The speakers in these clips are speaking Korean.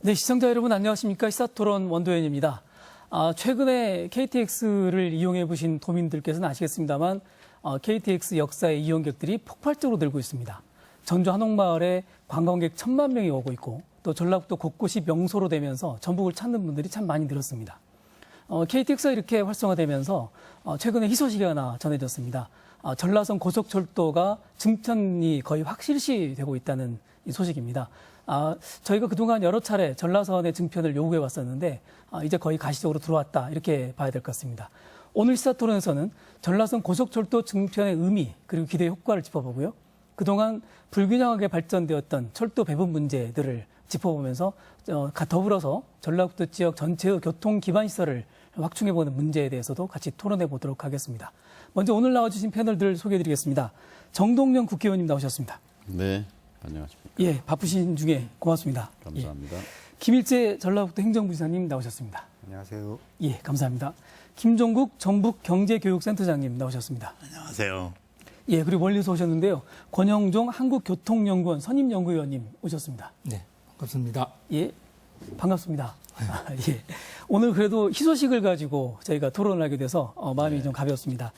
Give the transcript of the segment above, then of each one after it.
네, 시청자 여러분 안녕하십니까? 시사토론 원도현입니다. 최근에 KTX를 이용해 보신 도민들께서는 아시겠습니다만 KTX 역사의 이용객들이 폭발적으로 늘고 있습니다. 전주 한옥마을에 관광객 1,000만 명이 오고 있고 또 전라북도 곳곳이 명소로 되면서 전북을 찾는 분들이 참 많이 늘었습니다. KTX가 이렇게 활성화되면서 최근에 희소식이 하나 전해졌습니다. 전라선 고속철도가 증편이 거의 확실시되고 있다는 이 소식입니다. 저희가 그동안 여러 차례 전라선의 증편을 요구해 왔었는데 이제 거의 가시적으로 들어왔다 이렇게 봐야 될 것 같습니다. 오늘 시사토론에서는 전라선 고속철도 증편의 의미 그리고 기대 효과를 짚어보고요. 그동안 불균형하게 발전되었던 철도 배분 문제들을 짚어보면서 더불어서 전라북도 지역 전체의 교통 기반 시설을 확충해보는 문제에 대해서도 같이 토론해 보도록 하겠습니다. 먼저 오늘 나와주신 패널들 소개해드리겠습니다. 정동영 국회의원님 나오셨습니다. 네, 안녕하십니까. 예, 바쁘신 중에 고맙습니다. 감사합니다. 예. 김일재 전라북도 행정부지사님 나오셨습니다. 안녕하세요. 예, 감사합니다. 김종국 전북경제교육센터장님 나오셨습니다. 안녕하세요. 예, 그리고 멀리서 오셨는데요. 권영종 한국교통연구원 선임연구위원님 오셨습니다. 네, 반갑습니다. 예, 반갑습니다. 예. 오늘 그래도 희소식을 가지고 저희가 토론을 하게 돼서 마음이 좀 가볍습니다.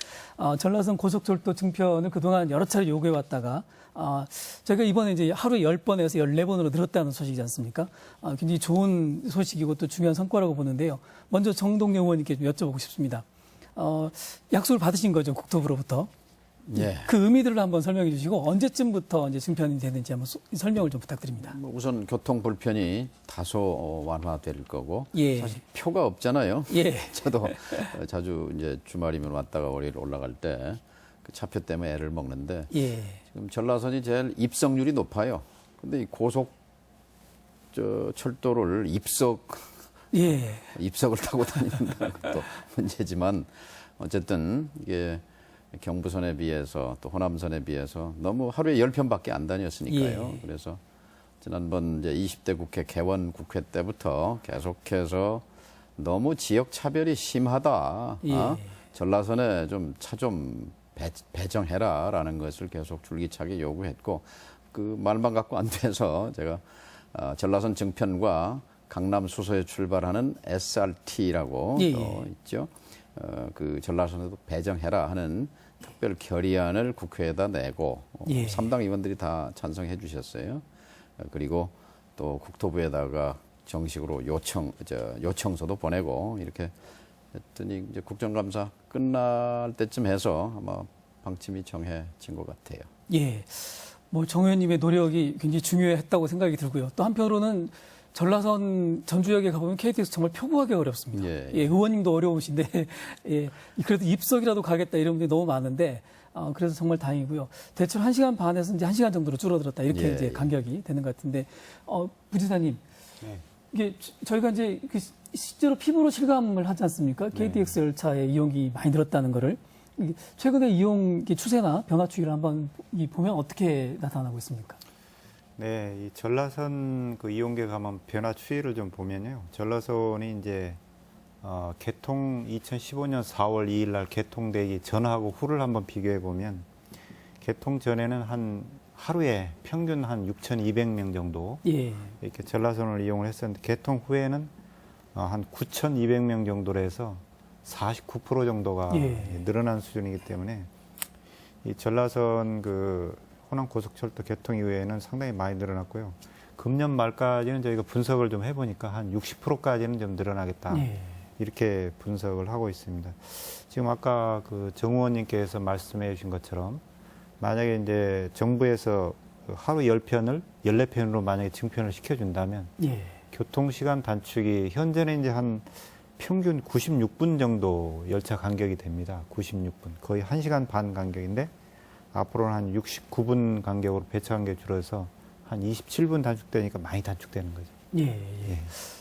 전라선 고속철도 증편을 그동안 여러 차례 요구해 왔다가 저희가 이번에 이제 하루에 10번에서 14번으로 늘었다는 소식이지 않습니까? 굉장히 좋은 소식이고 또 중요한 성과라고 보는데요. 먼저 정동영 의원님께 좀 여쭤보고 싶습니다. 약속을 받으신 거죠, 국토부로부터? 예. 그 의미들을 한번 설명해 주시고 언제쯤부터 이제 증편이 되는지 한번 설명을 좀 부탁드립니다. 우선 교통 불편이 다소 완화될 거고 예. 사실 표가 없잖아요. 예. 저도 자주 이제 주말이면 왔다가 월요일 올라갈 때 그 차표 때문에 애를 먹는데 예. 지금 전라선이 제일 입석률이 높아요. 근데 이 고속 철도를 입석을 타고 다닌다는 것도 문제지만 어쨌든 이게 경부선에 비해서 또 호남선에 비해서 너무 하루에 10편밖에 안 다녔으니까요. 예. 그래서 지난번 이제 20대 국회 개원 국회 때부터 계속해서 너무 지역 차별이 심하다. 예. 전라선에 좀 차 좀 배정해라라는 것을 계속 줄기차게 요구했고 그 말만 갖고 안 돼서 제가 전라선 증편과 강남 수서에 출발하는 SRT라고 예. 또 있죠. 그 전라선에도 배정해라 하는 특별 결의안을 국회에다 내고 예. 3당 의원들이 다 찬성해 주셨어요. 그리고 또 국토부에다가 정식으로 요청서도 보내고 이렇게 했더니 이제 국정감사 끝날 때쯤 해서 아마 방침이 정해진 것 같아요. 예. 뭐 정 의원님의 노력이 굉장히 중요했다고 생각이 들고요. 또 한편으로는 전라선 전주역에 가보면 KTX 정말 표구하기 어렵습니다. 예. 예, 의원님도 어려우신데, 예, 그래도 입석이라도 가겠다 이런 분들이 너무 많은데, 그래서 정말 다행이고요. 대충 1시간 반에서 이제 1시간 정도로 줄어들었다. 이렇게 예. 이제 간격이 되는 것 같은데, 부지사님. 네. 이게 저희가 이제 실제로 피부로 실감을 하지 않습니까? KTX 열차의 이용이 많이 늘었다는 거를. 최근에 이용 추세나 변화 추이를 한번 보면 어떻게 나타나고 있습니까? 네, 이 전라선 그 이용객 한번 변화 추이를 좀 보면요. 전라선이 이제 개통 2015년 4월 2일 날 개통되기 전하고 후를 한번 비교해 보면 개통 전에는 한 하루에 평균 한 6,200명 정도 예. 이렇게 전라선을 이용을 했었는데 개통 후에는 한 9,200명 정도로 해서 49% 정도가 예. 늘어난 수준이기 때문에 이 전라선 그 호남 고속철도 개통 이후에는 상당히 많이 늘어났고요. 금년 말까지는 저희가 분석을 좀 해보니까 한 60%까지는 좀 늘어나겠다. 예. 이렇게 분석을 하고 있습니다. 지금 아까 그 정 의원님께서 말씀해 주신 것처럼 만약에 이제 정부에서 하루 10편을 14편으로 만약에 증편을 시켜준다면 예. 교통시간 단축이 현재는 이제 한 평균 96분 정도 열차 간격이 됩니다. 96분. 거의 1시간 반 간격인데 앞으로는 한 69분 간격으로 배차 간격이 줄어서 한 27분 단축되니까 많이 단축되는 거죠. 예. 예.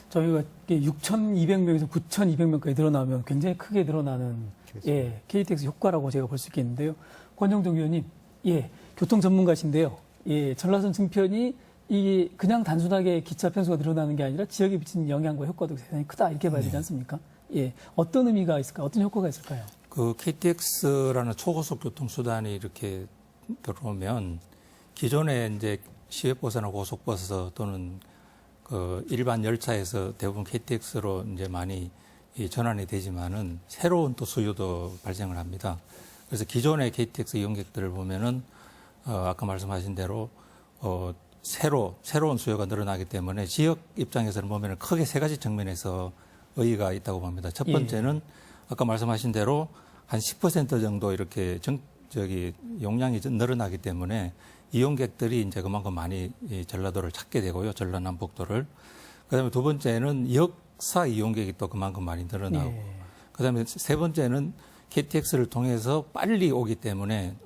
저희가 6,200명에서 9,200명까지 늘어나면 굉장히 크게 늘어나는 예, KTX 효과라고 제가 볼 수 있겠는데요. 권영종 의원님, 예, 교통 전문가신데요. 예, 전라선 증편이 이게 그냥 단순하게 기차 편수가 늘어나는 게 아니라 지역에 미치는 영향과 효과도 대단히 크다 이렇게 봐야 되지 않습니까? 예, 어떤 의미가 있을까요? 어떤 효과가 있을까요? 그 KTX라는 초고속 교통수단이 이렇게 들어오면 기존에 이제 시외버스나 고속버스 또는 그 일반 열차에서 대부분 KTX로 이제 많이 이 전환이 되지만은 새로운 또 수요도 발생을 합니다. 그래서 기존의 KTX 이용객들을 보면은 아까 말씀하신 대로 새로운 수요가 늘어나기 때문에 지역 입장에서는 보면은 크게 세 가지 측면에서 의의가 있다고 봅니다. 첫 번째는 아까 말씀하신 대로 한 10% 정도 이렇게 용량이 늘어나기 때문에 이용객들이 이제 그만큼 많이 이 전라도를 찾게 되고요. 전라남북도를. 그다음에 두 번째는 역사 이용객이 또 그만큼 많이 늘어나고. 그다음에 세 번째는 KTX를 통해서 빨리 오기 때문에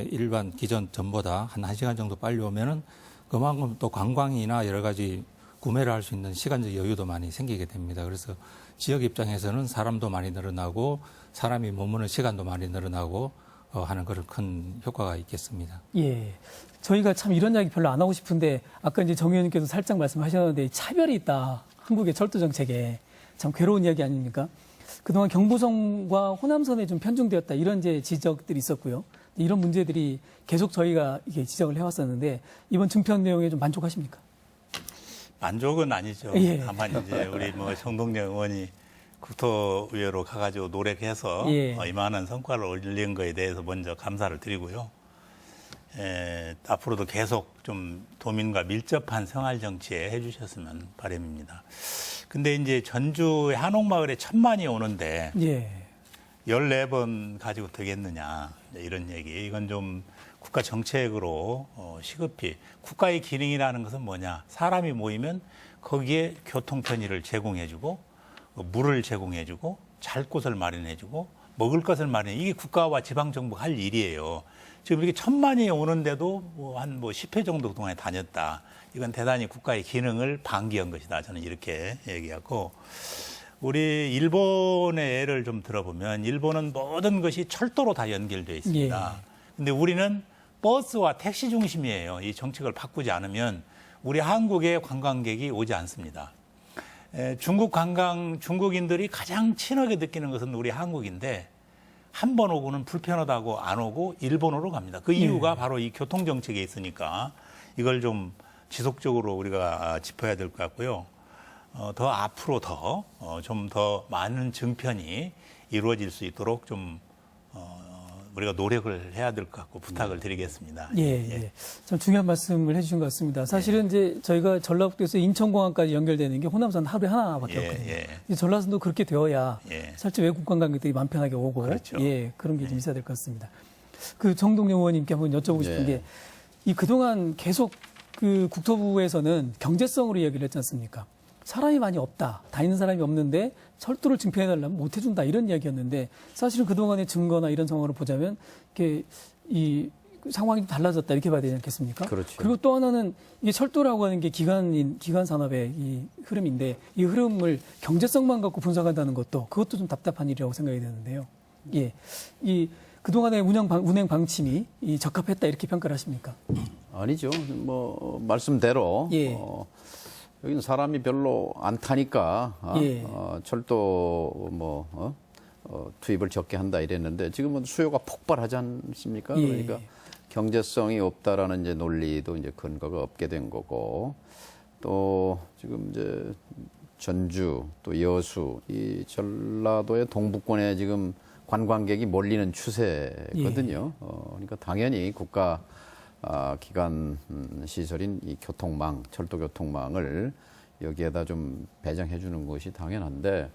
일반 기존 전보다 한 1시간 정도 빨리 오면은 그만큼 또 관광이나 여러 가지 구매를 할 수 있는 시간적 여유도 많이 생기게 됩니다. 그래서 지역 입장에서는 사람도 많이 늘어나고 사람이 머무는 시간도 많이 늘어나고 하는 그런 큰 효과가 있겠습니다. 예. 저희가 참 이런 이야기 별로 안 하고 싶은데 아까 이제 정 의원님께서 살짝 말씀하셨는데 차별이 있다. 한국의 철도 정책에 참 괴로운 이야기 아닙니까? 그동안 경부선과 호남선에 좀 편중되었다. 이런 이제 지적들이 있었고요. 이런 문제들이 계속 저희가 이게 지적을 해왔었는데 이번 증편 내용에 좀 만족하십니까? 만족은 아니죠. 예. 다만 이제 우리 정동영 의원이 국토위로 가가지고 노력해서 이만한 성과를 올린 거에 대해서 먼저 감사를 드리고요. 앞으로도 계속 좀 도민과 밀접한 생활 정치에 해주셨으면 바람입니다. 근데 이제 전주의 한옥마을에 1,000만이 오는데 14번 가지고 되겠느냐 이런 얘기. 이건 좀 국가 정책으로 시급히 국가의 기능이라는 것은 뭐냐? 사람이 모이면 거기에 교통 편의를 제공해주고 물을 제공해주고 잘 곳을 마련해주고 먹을 것을 마련해. 이게 국가와 지방 정부가 할 일이에요. 지금 이렇게 1,000만이 오는데도 한 10회 정도 동안에 다녔다. 이건 대단히 국가의 기능을 방기한 것이다. 저는 이렇게 얘기하고. 우리 일본의 예를 좀 들어보면 일본은 모든 것이 철도로 다 연결되어 있습니다. 근데 우리는 버스와 택시 중심이에요. 이 정책을 바꾸지 않으면 우리 한국의 관광객이 오지 않습니다. 중국인들이 가장 친하게 느끼는 것은 우리 한국인데 한 번 오고는 불편하다고 안 오고 일본으로 갑니다. 그 이유가 바로 이 교통정책에 있으니까 이걸 좀 지속적으로 우리가 짚어야 될 것 같고요. 더 앞으로 좀 더 많은 증편이 이루어질 수 있도록 좀 우리가 노력을 해야 될 것 같고 부탁을 드리겠습니다. 참 중요한 말씀을 해주신 것 같습니다. 사실은 이제 저희가 전라북도에서 인천공항까지 연결되는 게 호남선 하루에 하나밖에 없거든요. 전라선도 그렇게 되어야 실제 외국 관광객들이 마음 편하게 오고 그렇죠. 그런 게 좀 있어야 될 것 같습니다. 그 정동영 의원님께 한번 여쭤보고 싶은 게 이 그동안 계속 그 국토부에서는 경제성으로 얘기를 했지 않습니까? 사람이 많이 없다. 다니는 사람이 없는데 철도를 증편해달라면 못 해준다. 이런 이야기였는데 사실은 그동안의 증거나 이런 상황으로 보자면 이게 이 상황이 달라졌다. 이렇게 봐야 되지 않겠습니까? 그렇죠. 그리고 또 하나는 이게 철도라고 하는 게 기간 산업의 이 흐름인데 이 흐름을 경제성만 갖고 분석한다는 그것도 좀 답답한 일이라고 생각이 되는데요. 이 그동안의 운행 방침이 적합했다. 이렇게 평가를 하십니까? 아니죠. 말씀대로. 여기는 사람이 별로 안 타니까 철도 투입을 적게 한다 이랬는데 지금은 수요가 폭발하지 않습니까? 그러니까 경제성이 없다라는 이제 논리도 이제 근거가 없게 된 거고 또 지금 이제 전주 또 여수 이 전라도의 동북권에 지금 관광객이 몰리는 추세거든요. 그러니까 당연히 국가 기관 시설인 이 교통망, 철도 교통망을 여기에다 좀 배정해 주는 것이 당연한데,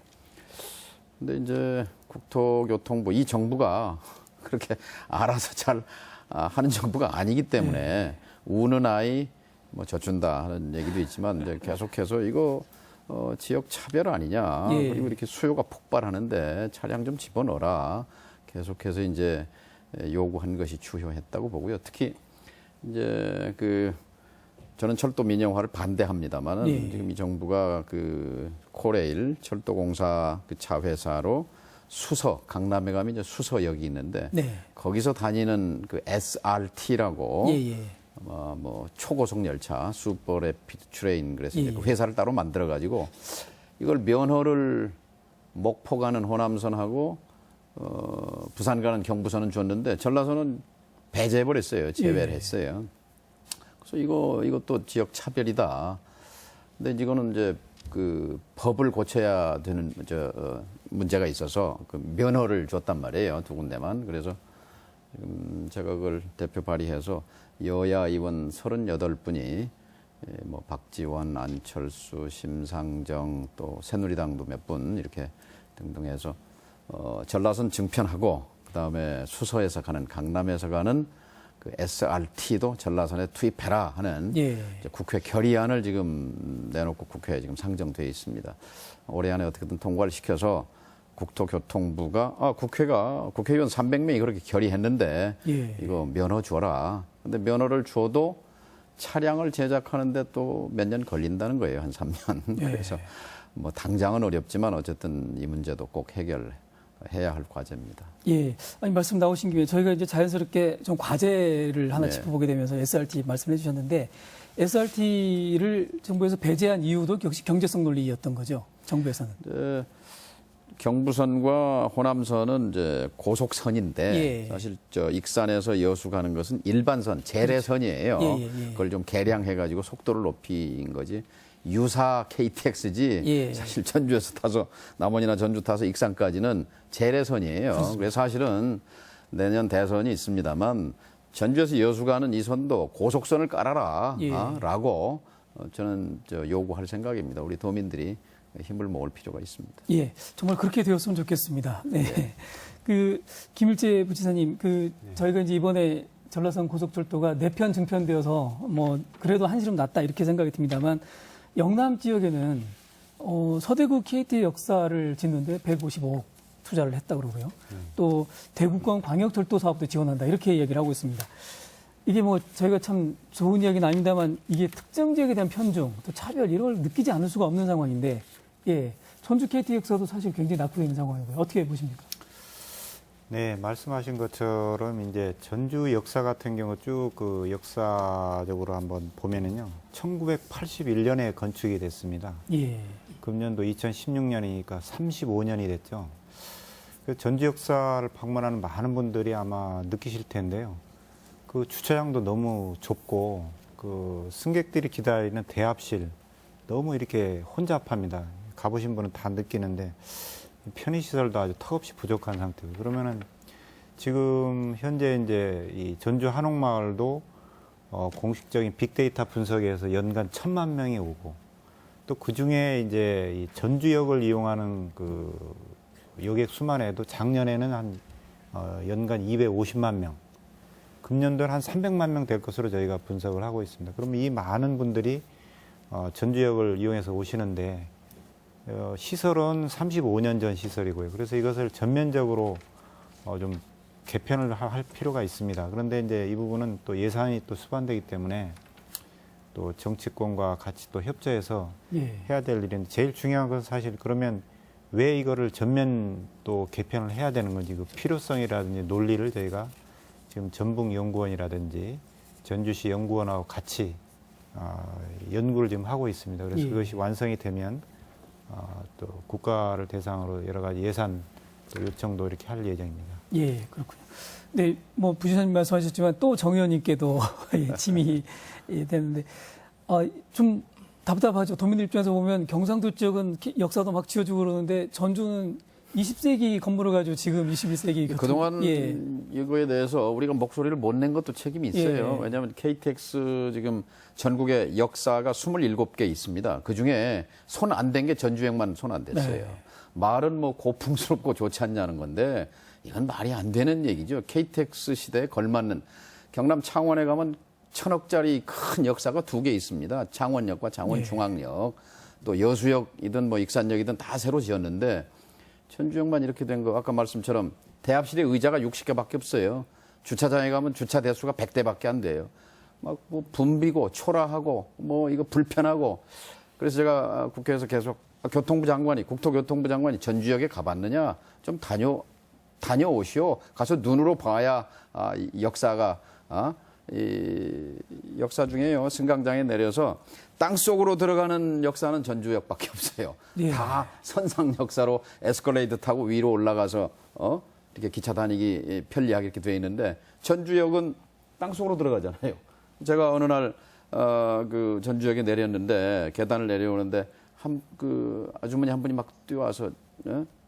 근데 이제 국토교통부, 이 정부가 그렇게 알아서 잘 하는 정부가 아니기 때문에 우는 아이 젖준다 하는 얘기도 있지만 이제 계속해서 이거 지역 차별 아니냐. 그리고 이렇게 수요가 폭발하는데 차량 좀 집어넣어라. 계속해서 이제 요구한 것이 주요했다고 보고요. 특히 이제 저는 철도 민영화를 반대합니다만은 지금 이 정부가 코레일 철도공사 차 회사로 강남에 가면 이제 수서역이 있는데 거기서 다니는 SRT라고 초고속 열차 슈퍼 레피드 트레인 그래서 이제 그 회사를 따로 만들어 가지고 이걸 면허를 목포 가는 호남선하고 부산 가는 경부선은 줬는데 전라선은 배제해 버렸어요. 제외를 했어요. 그래서 이것도 지역 차별이다. 근데 이거는 이제 그 법을 고쳐야 되는 문제가 있어서 그 면허를 줬단 말이에요. 2군데만. 그래서 지금 제가 그걸 대표 발의해서 여야 의원 38분이 뭐 박지원, 안철수, 심상정 또 새누리당도 몇 분 이렇게 등등 해서 전라선 증편하고 그다음에 수서에서 가는 강남에서 가는 그 SRT도 전라선에 투입해라 하는 예. 국회 결의안을 지금 내놓고 국회에 지금 상정돼 있습니다. 올해 안에 어떻게든 통과를 시켜서 국토교통부가 국회의원 300명이 그렇게 결의했는데 예. 이거 면허 줘라. 근데 면허를 줘도 차량을 제작하는데 또 몇 년 걸린다는 거예요. 한 3년. 예. 그래서 뭐 당장은 어렵지만 어쨌든 이 문제도 꼭 해결해야 할 과제입니다. 예. 아니, 말씀 나오신 김에 저희가 이제 자연스럽게 좀 과제를 하나 네. 짚어보게 되면서 SRT 말씀해 주셨는데 SRT를 정부에서 배제한 이유도 역시 경제성 논리였던 거죠. 정부에서는. 이제 경부선과 호남선은 이제 고속선인데 예. 사실 저 익산에서 여수 가는 것은 일반선, 재래선이에요. 예. 그걸 좀 개량해가지고 속도를 높인 거지. 유사 KTX지 예. 사실 전주에서 타서 남원이나 전주 타서 익산까지는 재래선이에요. 그래서 사실은 내년 대선이 있습니다만 전주에서 여수 가는 이 선도 고속선을 깔아라 예. 라고 저는 요구할 생각입니다. 우리 도민들이 힘을 모을 필요가 있습니다. 예. 정말 그렇게 되었으면 좋겠습니다. 네. 그 김일재 부지사님, 저희가 이제 이번에 전라선 고속철도가 4편 증편되어서 뭐 그래도 한시름 낫다 이렇게 생각이 듭니다만 영남 지역에는 서대구 KT의 역사를 짓는데 155억 투자를 했다고 그러고요. 또 대구권 광역철도 사업도 지원한다 이렇게 얘기를 하고 있습니다. 이게 뭐 저희가 참 좋은 이야기는 아닙니다만 이게 특정 지역에 대한 편중, 또 차별 이런 걸 느끼지 않을 수가 없는 상황인데 예, 전주 KT 역사도 사실 굉장히 낙후되어 있는 상황이고요. 어떻게 보십니까? 네, 말씀하신 것처럼 이제 전주 역사 같은 경우 쭉 그 역사적으로 한번 보면은요, 1981년에 건축이 됐습니다. 예. 금년도 2016년이니까 35년이 됐죠. 그 전주 역사를 방문하는 많은 분들이 아마 느끼실 텐데요. 그 주차장도 너무 좁고 그 승객들이 기다리는 대합실 너무 이렇게 혼잡합니다. 가보신 분은 다 느끼는데 편의시설도 아주 턱없이 부족한 상태고 그러면은 지금 현재 이제 이 전주 한옥마을도 공식적인 빅데이터 분석에서 연간 1,000만 명이 오고 또 그 중에 이제 이 전주역을 이용하는 그 여객 수만 해도 작년에는 한 연간 250만 명, 금년도는 한 300만 명 될 것으로 저희가 분석을 하고 있습니다. 그러면 이 많은 분들이 전주역을 이용해서 오시는데 시설은 35년 전 시설이고요. 그래서 이것을 전면적으로 좀 개편을 할 필요가 있습니다. 그런데 이제 이 부분은 또 예산이 또 수반되기 때문에 또 정치권과 같이 또 협조해서 예. 해야 될 일인데 제일 중요한 건 사실 그러면 왜 이거를 전면 또 개편을 해야 되는 건지 그 필요성이라든지 논리를 저희가 지금 전북연구원이라든지 전주시 연구원하고 같이 연구를 지금 하고 있습니다. 그래서 예. 그것이 완성이 되면 또 국가를 대상으로 여러 가지 예산 또 요청도 이렇게 할 예정입니다. 예, 그렇군요. 네, 뭐 부지사님 말씀하셨지만 또 정 의원님께도 침이 되는데 좀 답답하죠. 도민들 입장에서 보면 경상도 지역은 역사도 막 지어주고 그러는데 전주는 20세기 건물을 가지고 지금 21세기 그동안 이거에 대해서 우리가 목소리를 못 낸 것도 책임이 있어요. 예. 왜냐하면 KTX 지금 전국에 역사가 27개 있습니다. 그중에 손 안 댄 게 전주역만 손 안 댔어요. 네. 말은 뭐 고풍스럽고 좋지 않냐는 건데 이건 말이 안 되는 얘기죠. KTX 시대에 걸맞는 경남 창원에 가면 1,000억짜리 큰 역사가 2개 있습니다. 창원역과 창원중앙역. 또 여수역이든 뭐 익산역이든 다 새로 지었는데 전주역만 이렇게 된 거 아까 말씀처럼 대합실에 의자가 60개밖에 없어요. 주차장에 가면 주차 대수가 100대밖에 안 돼요. 막 뭐 붐비고 초라하고 뭐 이거 불편하고 그래서 제가 국회에서 계속 국토교통부 장관이 전주역에 가봤느냐 좀 다녀오시오. 가서 눈으로 봐야 이 역사가 이 역사 중에요. 승강장에 내려서 땅 속으로 들어가는 역사는 전주역밖에 없어요. 예. 다 선상 역사로 에스컬레이터 타고 위로 올라가서 이렇게 기차 다니기 편리하게 이렇게 돼 있는데 전주역은 땅 속으로 들어가잖아요. 제가 어느 날 그 전주역에 내렸는데 계단을 내려오는데 그 아주머니 한 분이 막 뛰어와서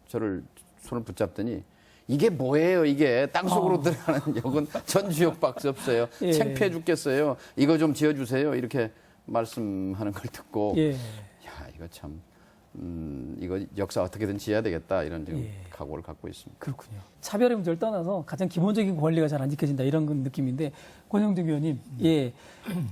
저를 손을 붙잡더니 이게 뭐예요? 이게 땅속으로 들어가는 역은 전주역밖에 없어요. 예. 창피해 죽겠어요. 이거 좀 지어주세요. 이렇게 말씀하는 걸 듣고 예. 야 이거 참 이거 역사 어떻게든 지어야 되겠다 이런 지금 예. 각오를 갖고 있습니다. 그렇군요. 차별의 문제를 떠나서 가장 기본적인 권리가 잘 안 지켜진다 이런 느낌인데 권영득 의원님, 예,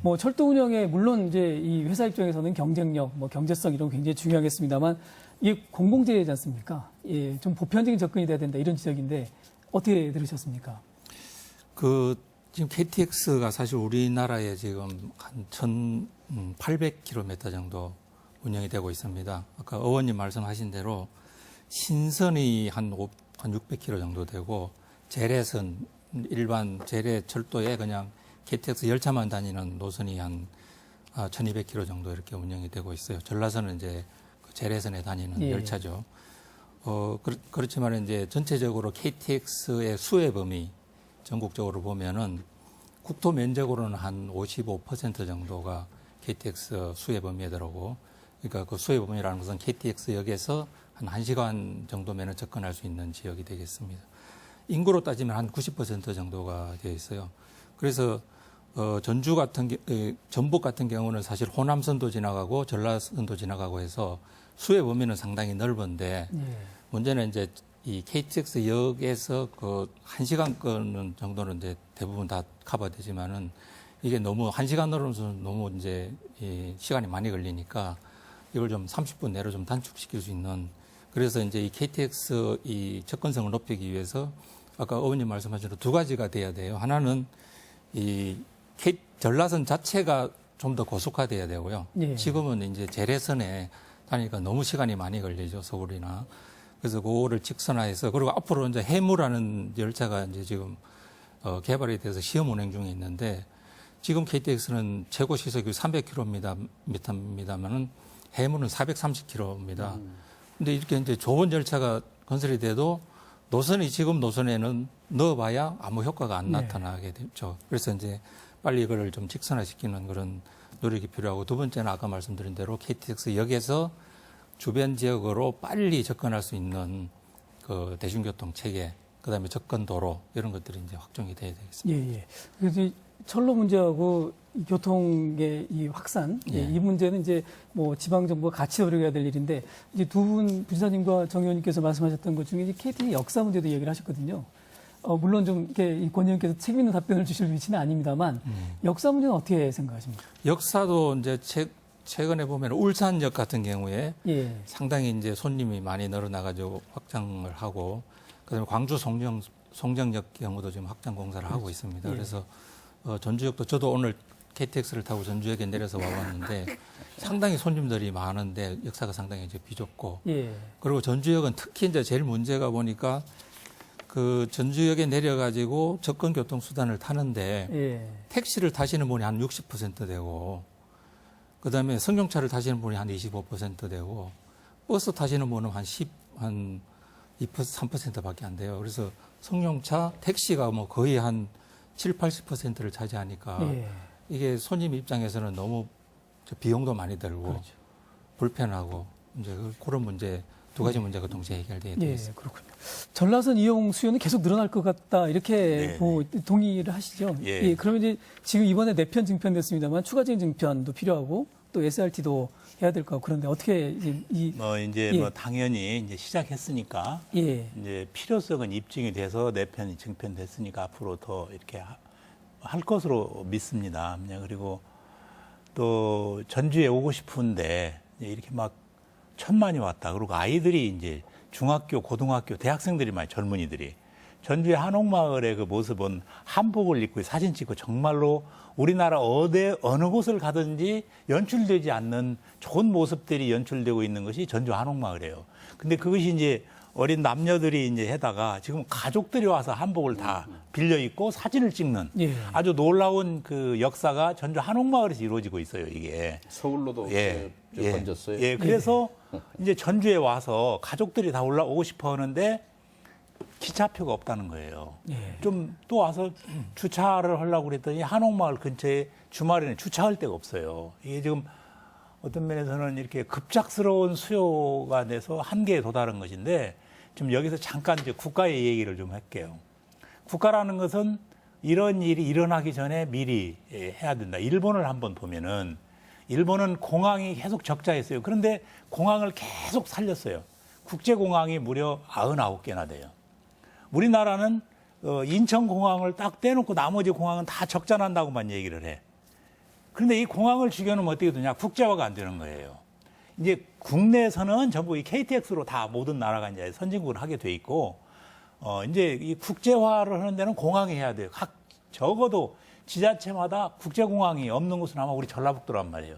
뭐 철도 운영에 물론 이제 이 회사 입장에서는 경쟁력, 뭐 경제성 이런 거 굉장히 중요하겠습니다만 이게 공공재이지 않습니까? 예, 좀 보편적인 접근이 돼야 된다 이런 지적인데 어떻게 들으셨습니까? 지금 KTX가 사실 우리나라에 지금 한 1,800km 정도 운영이 되고 있습니다. 아까 의원님 말씀하신 대로 신선이 한 600km 정도 되고 재래선 일반 재래 철도에 그냥 KTX 열차만 다니는 노선이 한 1,200km 정도 이렇게 운영이 되고 있어요. 전라선은 이제 그 재래선에 다니는 예. 열차죠. 그렇지만 이제 전체적으로 KTX의 수혜 범위 전국적으로 보면은 국토 면적으로는 한 55% 정도가 KTX 수혜 범위에 들어오고, 그러니까 그 수혜 범위라는 것은 KTX역에서 한 1시간 정도면 접근할 수 있는 지역이 되겠습니다. 인구로 따지면 한 90% 정도가 되어 있어요. 그래서 전주 같은 전북 같은 경우는 사실 호남선도 지나가고 전라선도 지나가고 해서 수혜 범위는 상당히 넓은데 문제는 이제 이 KTX역에서 그 1시간권 정도는 이제 대부분 다 커버되지만은 이게 너무 1시간 넘으면서 너무 이제 이 시간이 많이 걸리니까 이걸 좀 30분 내로 좀 단축시킬 수 있는, 그래서 이제 이 KTX 이 접근성을 높이기 위해서 아까 의원님 말씀하신 대로 두 가지가 돼야 돼요. 하나는 이 전라선 자체가 좀 더 고속화돼야 되고요. 예. 지금은 이제 재래선에 다니까 너무 시간이 많이 걸리죠, 서울이나. 그래서 그거를 직선화해서, 그리고 앞으로 이제 해무라는 열차가 이제 지금 개발이 돼서 시험 운행 중에 있는데, 지금 KTX는 최고 시속이 300km입니다만은 해무는 430km입니다. 근데 이렇게 이제 좋은 열차가 건설이 돼도 노선이 지금 노선에는 넣어봐야 아무 효과가 안 나타나게 되죠. 그래서 이제 빨리 이거를 좀 직선화시키는 그런 노력이 필요하고, 두 번째는 아까 말씀드린 대로 KTX역에서 주변 지역으로 빨리 접근할 수 있는 그 대중교통 체계, 그다음에 접근 도로 이런 것들이 이제 확정이 돼야 되겠습니다. 예, 예. 그래서 이 철로 문제하고 이 교통의 이 확산, 예. 이 문제는 이제 뭐 지방 정부가 같이 노력해야 될 일인데, 이제 두 분 부지사님과 정 의원님께서 말씀하셨던 것 중에 KT 역사 문제도 얘기를 하셨거든요. 물론 좀 이렇게 권 의원께서 책임 있는 답변을 주실 위치는 아닙니다만 역사 문제는 어떻게 생각하십니까? 역사도 이제 최근에 보면 울산역 같은 경우에 예. 상당히 이제 손님이 많이 늘어나가지고 확장을 하고, 그다음에 광주 송정역 경우도 지금 확장 공사를 하고 있습니다. 예. 그래서 전주역도 저도 오늘 KTX를 타고 전주역에 내려서 와봤는데 상당히 손님들이 많은데 역사가 상당히 이제 비좁고, 예. 그리고 전주역은 특히 이제 제일 문제가 보니까 그 전주역에 내려가지고 접근 교통 수단을 타는데 예. 택시를 타시는 분이 한 60% 되고, 그다음에 승용차를 타시는 분이 한 25% 되고, 버스 타시는 분은 한 2%, 3%밖에 안 돼요. 그래서 승용차, 택시가 뭐 거의 한 7, 80%를 차지하니까 예. 이게 손님 입장에서는 너무 비용도 많이 들고 그렇죠. 불편하고 이제 그런 문제 두 가지 문제가 동시에 해결돼야 되겠습니다. 예, 그렇군요. 전라선 이용 수요는 계속 늘어날 것 같다 이렇게 동의를 하시죠? 예. 그러면 이제 지금 이번에 4편 증편됐습니다만 추가적인 증편도 필요하고 또 SRT도 해야 될 것 같고, 그런데 어떻게 이제 뭐 당연히 이제 시작했으니까 예. 이제 필요성은 입증이 돼서 4편이 증편됐으니까 앞으로 더 이렇게 할 것으로 믿습니다. 그리고 또 전주에 오고 싶은데 이렇게 막 천만이 왔다. 그리고 아이들이 이제 중학교, 고등학교, 대학생들이 많이, 젊은이들이 전주의 한옥마을의 그 모습은 한복을 입고 사진 찍고 정말로 우리나라 어느 곳을 가든지 연출되지 않는 좋은 모습들이 연출되고 있는 것이 전주 한옥마을이에요. 근데 그것이 이제 어린 남녀들이 이제 해다가 지금 가족들이 와서 한복을 다 빌려 입고 사진을 찍는 예. 아주 놀라운 그 역사가 전주 한옥마을에서 이루어지고 있어요, 이게. 서울로도 번졌어요. 그래서 이제 전주에 와서 가족들이 다 올라오고 싶어 하는데 기차표가 없다는 거예요. 예. 좀 또 와서 주차를 하려고 그랬더니 한옥마을 근처에 주말에는 주차할 데가 없어요. 이게 지금 어떤 면에서는 이렇게 급작스러운 수요가 돼서 한계에 도달한 것인데 좀 여기서 잠깐 이제 국가의 얘기를 좀 할게요. 국가라는 것은 이런 일이 일어나기 전에 미리 해야 된다. 일본을 한번 보면은 일본은 공항이 계속 적자였어요. 그런데 공항을 계속 살렸어요. 국제공항이 무려 99개나 돼요. 우리나라는 인천공항을 딱 떼놓고 나머지 공항은 다 적자난다고만 얘기를 해. 그런데 이 공항을 죽여놓으면 어떻게 되냐? 국제화가 안 되는 거예요. 이제 국내에서는 전부 이 KTX로 다 모든 나라가 이제 선진국을 하게 돼 있고, 이제 이 국제화를 하는 데는 공항이 해야 돼요. 적어도 지자체마다 국제공항이 없는 곳은 아마 우리 전라북도란 말이에요.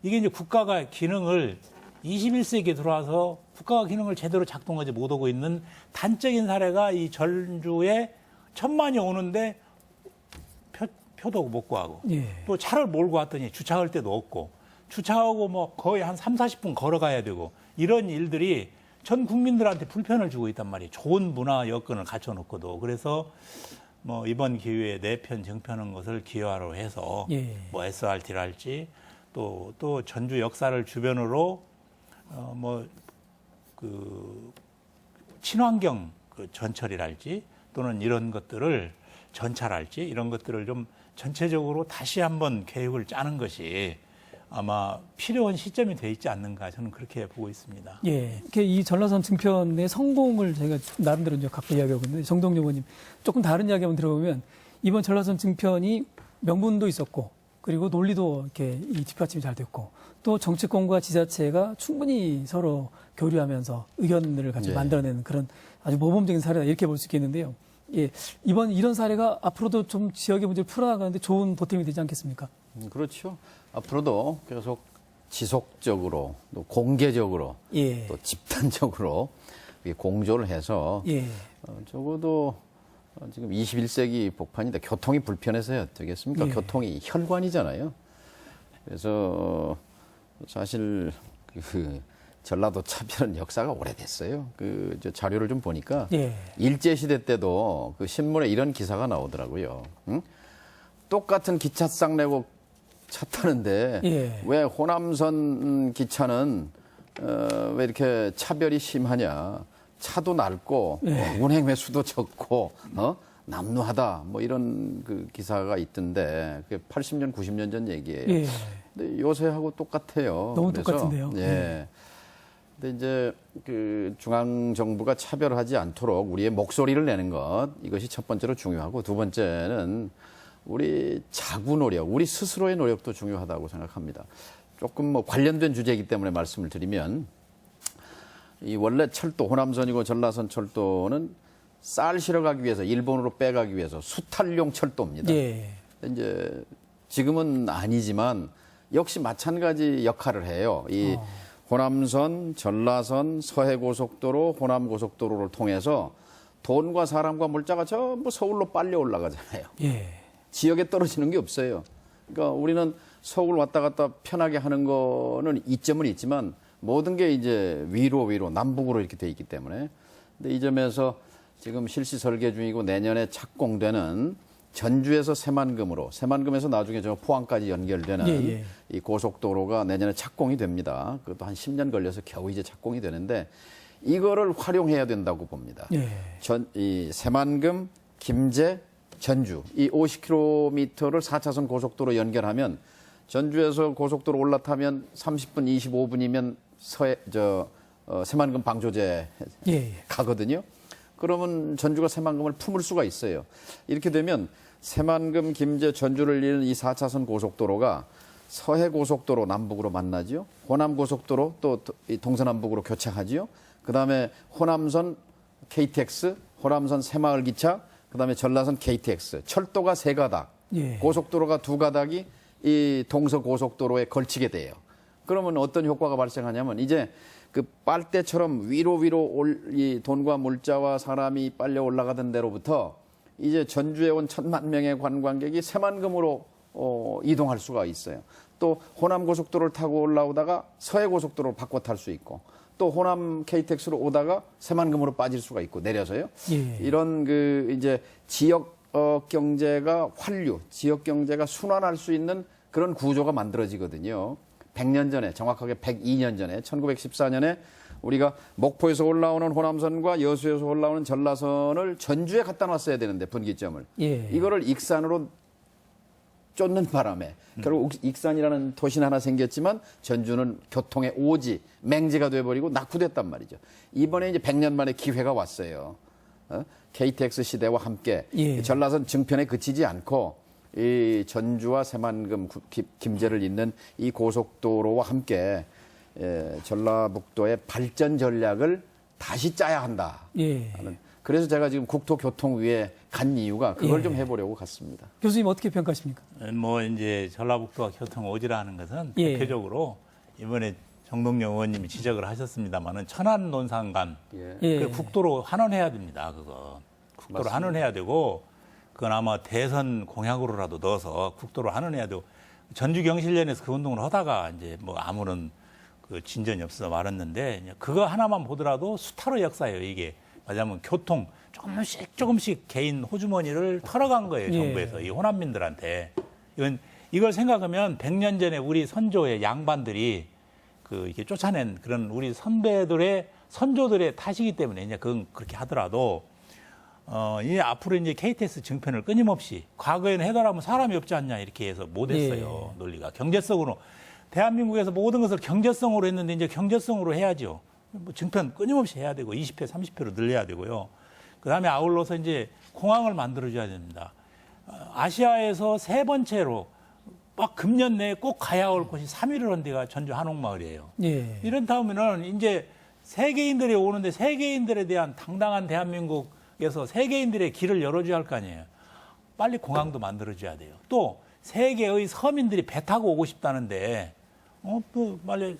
이게 이제 국가가 기능을 21세기에 들어와서 국가가 기능을 제대로 작동하지 못하고 있는 단적인 사례가 이 전주에 1000만이 오는데 표도 못 구하고 예. 또 차를 몰고 왔더니 주차할 데도 없고 주차하고 뭐 거의 한 30-40분 걸어가야 되고 이런 일들이 전 국민들한테 불편을 주고 있단 말이에요. 좋은 문화 여건을 갖춰놓고도. 그래서 뭐 이번 기회에 내편 정편한 것을 기여하러 해서 예. 뭐 SRT랄지 또 전주 역사를 주변으로 뭐 그 친환경 그 전철이랄지 또는 이런 것들을 전차랄지 이런 것들을 좀 전체적으로 다시 한번 계획을 짜는 것이 아마 필요한 시점이 돼 있지 않는가 저는 그렇게 보고 있습니다. 예, 이렇게 이 전라선 증편의 성공을 저희가 나름대로 이제 갖고 이야기하고 있는데 정동영 의원님 조금 다른 이야기 한번 들어보면 이번 전라선 증편이 명분도 있었고 그리고 논리도 이렇게 이 뒷받침이 잘 됐고 또 정치권과 지자체가 충분히 서로 교류하면서 의견을 같이 예. 만들어내는 그런 아주 모범적인 사례다 이렇게 볼 수 있겠는데요. 예, 이번 이런 사례가 앞으로도 좀 지역의 문제를 풀어나가는데 좋은 보탬이 되지 않겠습니까? 그렇죠. 앞으로도 계속 지속적으로 또 공개적으로 예. 또 집단적으로 공조를 해서 예. 적어도 지금 21세기 복판인데 교통이 불편해서야 되겠습니까? 예. 교통이 혈관이잖아요. 그래서 사실 그 전라도 차별은 역사가 오래됐어요. 저 자료를 좀 보니까 예. 일제시대 때도 그 신문에 이런 기사가 나오더라고요. 응? 똑같은 기차상 내고 차 타는데 예. 왜 호남선 기차는 왜 이렇게 차별이 심하냐? 차도 넓고 예. 운행 횟수도 적고 남루하다 뭐 이런 그 기사가 있던데 그게 80년 90년 전 얘기예요. 예. 근데 요새하고 똑같아요. 너무 그래서, 똑같은데요. 예. 근데 이제 그 중앙 정부가 차별하지 않도록 우리의 목소리를 내는 것 이것이 첫 번째로 중요하고 두 번째는 우리 자구 노력, 우리 스스로의 노력도 중요하다고 생각합니다. 조금 뭐 관련된 주제이기 때문에 말씀을 드리면 이 원래 철도 호남선이고 전라선 철도는 쌀 실어가기 위해서 일본으로 빼가기 위해서 수탈용 철도입니다. 예. 이제 지금은 아니지만 역시 마찬가지 역할을 해요. 이 호남선, 전라선, 서해고속도로, 호남고속도로를 통해서 돈과 사람과 물자가 전부 서울로 빨려 올라가잖아요. 예. 지역에 떨어지는 게 없어요. 그러니까 우리는 서울 왔다 갔다 편하게 하는 거는 이점은 있지만 모든 게 이제 위로 남북으로 이렇게 돼 있기 때문에. 근데 이 점에서 지금 실시 설계 중이고 내년에 착공되는 전주에서 새만금에서 나중에 저 포항까지 연결되는 예. 이 고속도로가 내년에 착공이 됩니다. 그것도 한 10년 걸려서 겨우 이제 착공이 되는데 이거를 활용해야 된다고 봅니다. 예. 이 새만금, 김제, 전주 이 50km를 4차선 고속도로 연결하면 전주에서 고속도로 올라타면 30분, 25분이면 새만금 방조제 예. 가거든요. 그러면 전주가 새만금을 품을 수가 있어요. 이렇게 되면 새만금, 김제, 전주를 잇는 이 4차선 고속도로가 서해고속도로 남북으로 만나지요. 호남고속도로 또 동서남북으로 교차하지요. 그다음에 호남선 KTX, 호남선 새마을기차, 그다음에 전라선 KTX, 철도가 세 가닥, 예. 고속도로가 두 가닥이 이 동서고속도로에 걸치게 돼요. 그러면 어떤 효과가 발생하냐면 이제 그 빨대처럼 위로 이 돈과 물자와 사람이 빨려 올라가던 데로부터 이제 전주에 온 1000만 명의 관광객이 새만금으로 이동할 수가 있어요. 또 호남고속도로를 타고 올라오다가 서해고속도로를 바꿔 탈 수 있고 또 호남 KTX로 오다가 새만금으로 빠질 수가 있고 내려서요. 예. 이런 그 이제 지역 경제가 환류, 지역 경제가 순환할 수 있는 그런 구조가 만들어지거든요. 100년 전에, 정확하게 102년 전에 1914년에 우리가 목포에서 올라오는 호남선과 여수에서 올라오는 전라선을 전주에 갖다 놨어야 되는데 분기점을. 예. 이거를 익산으로 쫓는 바람에 결국 익산이라는 도시는 하나 생겼지만 전주는 교통의 오지, 맹지가 돼버리고 낙후됐단 말이죠. 이번에 이제 100년 만에 기회가 왔어요. KTX 시대와 함께 예. 전라선 증편에 그치지 않고 이 전주와 새만금, 김제를 잇는 이 고속도로와 함께 전라북도의 발전 전략을 다시 짜야 한다. 예. 그래서 제가 지금 국토교통위에 간 이유가 그걸 예. 좀 해보려고 갔습니다. 교수님 어떻게 평가하십니까? 뭐 이제 전라북도가 교통 오지라는 것은 예. 대표적으로 이번에 정동영 의원님이 지적을 하셨습니다만은 천안 논산간 예. 그 국도로 환원해야 됩니다. 그거 국도로 맞습니다. 환원해야 되고 그건 아마 대선 공약으로라도 넣어서 국도로 환원해야 되고 전주 경실련에서 그 운동을 하다가 이제 뭐 아무런 그 진전이 없어서 말았는데 그거 하나만 보더라도 수타로 역사예요. 이게 맞아면 교통 조금씩 개인 호주머니를 털어간 거예요. 예. 정부에서 이 호남민들한테 이걸 생각하면 100년 전에 우리 선조의 양반들이 그 이렇게 쫓아낸 그런 우리 선배들의 선조들의 탓이기 때문에 이제 그건 그렇게 하더라도 이제 앞으로 이제 KTX 증편을 끊임없이 과거에는 해달라면 사람이 없지 않냐 이렇게 해서 못했어요. 예. 논리가 경제성으로 대한민국에서 모든 것을 경제성으로 했는데 이제 경제성으로 해야죠. 뭐 증편 끊임없이 해야 되고 20회, 30회로 늘려야 되고요. 그다음에 아울러서 이제 공항을 만들어줘야 됩니다. 아시아에서 세 번째로 막 금년 내에 꼭 가야 할 곳이 3위를 한 데가 전주 한옥마을이에요. 예. 이런 다음에는 이제 세계인들이 오는데 세계인들에 대한 당당한 대한민국에서 세계인들의 길을 열어줘야 할 거 아니에요. 빨리 공항도 만들어줘야 돼요. 또 세계의 서민들이 배 타고 오고 싶다는데 빨리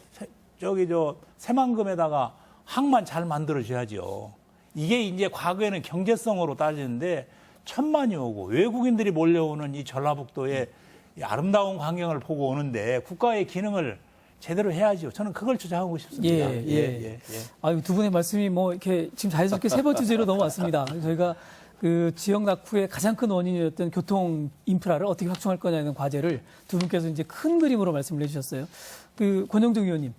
새만금에다가 항만 잘 만들어줘야죠. 이게 이제 과거에는 경제성으로 따지는데 천만이 오고 외국인들이 몰려오는 이 전라북도의 이 아름다운 광경을 보고 오는데 국가의 기능을 제대로 해야죠. 저는 그걸 주장하고 싶습니다. 예. 아유, 두 분의 말씀이 뭐 이렇게 지금 자연스럽게 세 번째 주제로 넘어왔습니다. 저희가 그 지역 낙후의 가장 큰 원인이었던 교통 인프라를 어떻게 확충할 거냐는 과제를 두 분께서 이제 큰 그림으로 말씀을 해주셨어요. 그 권영중 의원님,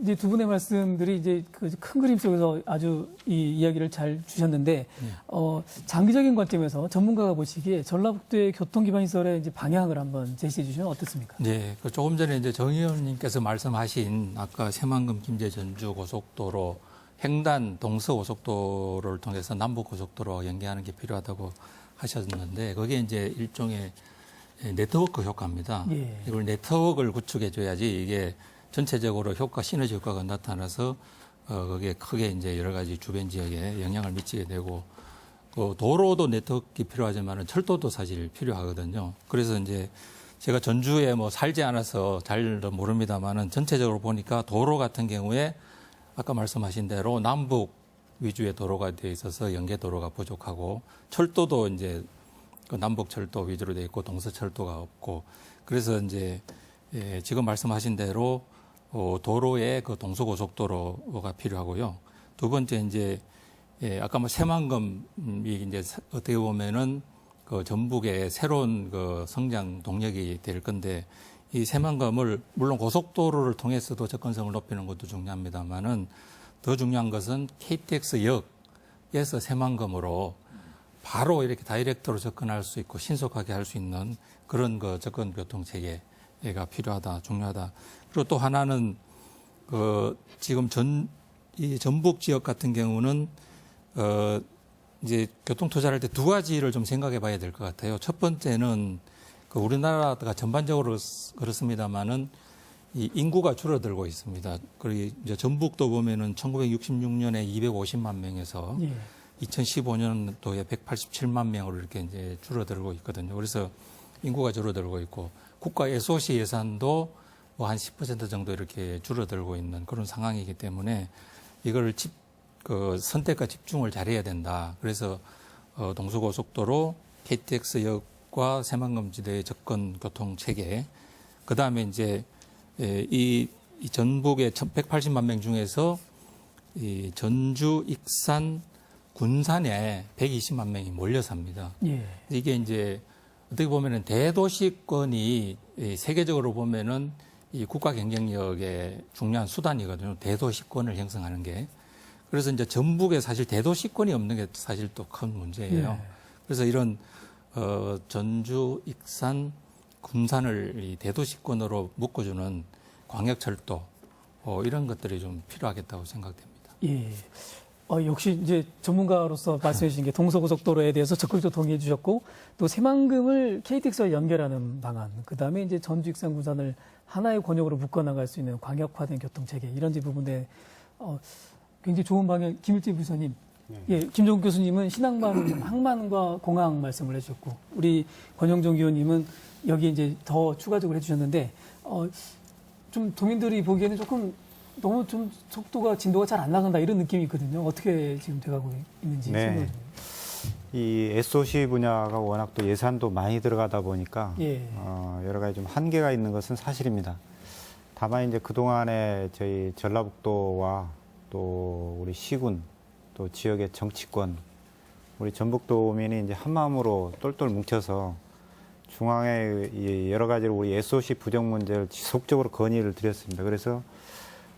이제 두 분의 말씀들이 이제 그 큰 그림 속에서 아주 이 이야기를 잘 주셨는데, 장기적인 관점에서 전문가가 보시기에 전라북도의 교통 기반 시설의 이제 방향을 한번 제시해 주시면 어떻습니까? 네, 그 조금 전에 이제 정 의원님께서 말씀하신 아까 새만금 김제 전주 고속도로 횡단 동서 고속도로를 통해서 남북 고속도로와 연계하는 게 필요하다고 하셨는데 거기에 이제 일종의 네트워크 효과입니다. 예. 이걸 네트워크를 구축해 줘야지 이게 전체적으로 시너지 효과가 나타나서 거기에 크게 이제 여러 가지 주변 지역에 영향을 미치게 되고 도로도 네트워크가 필요하지만 철도도 사실 필요하거든요. 그래서 이제 제가 전주에 뭐 살지 않아서 잘 모릅니다만은 전체적으로 보니까 도로 같은 경우에 아까 말씀하신 대로 남북 위주의 도로가 되어 있어서 연계 도로가 부족하고 철도도 이제 그 남북 철도 위주로 되어 있고 동서 철도가 없고 그래서 이제 지금 말씀하신 대로 도로에 그 동서 고속도로가 필요하고요. 두 번째 이제 아까 뭐 새만금이 이제 어떻게 보면은 그 전북의 새로운 그 성장 동력이 될 건데 이 새만금을 물론 고속도로를 통해서도 접근성을 높이는 것도 중요합니다만은 더 중요한 것은 KTX역에서 새만금으로 바로 이렇게 다이렉트로 접근할 수 있고 신속하게 할 수 있는 그런 그 접근 교통 체계가 필요하다, 중요하다. 그리고 또 하나는 그 지금 이 전북 지역 같은 경우는 이제 교통 투자를 할 때 두 가지를 좀 생각해 봐야 될 것 같아요. 첫 번째는 그 우리나라가 전반적으로 그렇습니다만은 이 인구가 줄어들고 있습니다. 그리고 이제 전북도 보면은 1966년에 250만 명에서 2015년도에 187만 명으로 이렇게 이제 줄어들고 있거든요. 그래서 인구가 줄어들고 있고 국가 SOC 예산도 뭐 한 10% 정도 이렇게 줄어들고 있는 그런 상황이기 때문에 이걸 선택과 집중을 잘해야 된다. 그래서 동서고속도로, KTX역과 새만금지대의 접근 교통 체계, 그 다음에 이제 이 전북의 180만 명 중에서 이 전주, 익산, 군산에 120만 명이 몰려 삽니다. 예. 이게 이제 어떻게 보면은 대도시권이 이 세계적으로 보면은 이 국가 경쟁력의 중요한 수단이거든요. 대도시권을 형성하는 게. 그래서 이제 전북에 사실 대도시권이 없는 게 사실 또 큰 문제예요. 예. 그래서 이런 전주, 익산, 군산을 이 대도시권으로 묶어주는 광역철도 이런 것들이 좀 필요하겠다고 생각됩니다. 예. 역시 이제 전문가로서 말씀해 주신 게 동서고속도로에 대해서 적극적으로 동의해 주셨고 또 새만금을 KTX와 연결하는 방안, 그다음에 이제 전주, 익산, 군산을 하나의 권역으로 묶어 나갈 수 있는 광역화된 교통 체계 이런 부분에 굉장히 좋은 방향. 김일재 부사님, 예, 김종국 교수님은 신항만, 항만과 공항 말씀을 해주셨고 우리 권영종 의원님은 여기 이제 더 추가적으로 해주셨는데 좀 도민들이 보기에는 조금 너무 좀 속도가 진도가 잘 안 나간다 이런 느낌이 있거든요. 어떻게 지금 돼가고 있는지 네. 설명해 주세요. 이 SOC 분야가 워낙 또 예산도 많이 들어가다 보니까 예. 여러 가지 좀 한계가 있는 것은 사실입니다. 다만 이제 그동안에 저희 전라북도와 또 우리 시군 또 지역의 정치권 우리 전북도민이 이제 한 마음으로 똘똘 뭉쳐서 중앙에 이 여러 가지로 우리 SOC 부정 문제를 지속적으로 건의를 드렸습니다. 그래서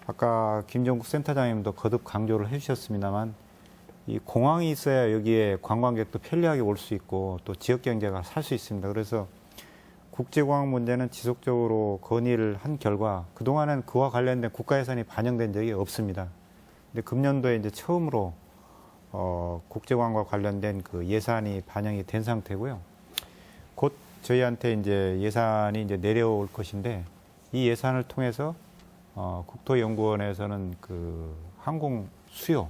아까 김정국 센터장님도 거듭 강조를 해주셨습니다만 이 공항이 있어야 여기에 관광객도 편리하게 올 수 있고 또 지역 경제가 살 수 있습니다. 그래서 국제공항 문제는 지속적으로 건의를 한 결과 그동안은 그와 관련된 국가 예산이 반영된 적이 없습니다. 근데 금년도에 이제 처음으로 국제공항과 관련된 그 예산이 반영이 된 상태고요. 곧 저희한테 이제 예산이 이제 내려올 것인데 이 예산을 통해서 국토연구원에서는 그 항공 수요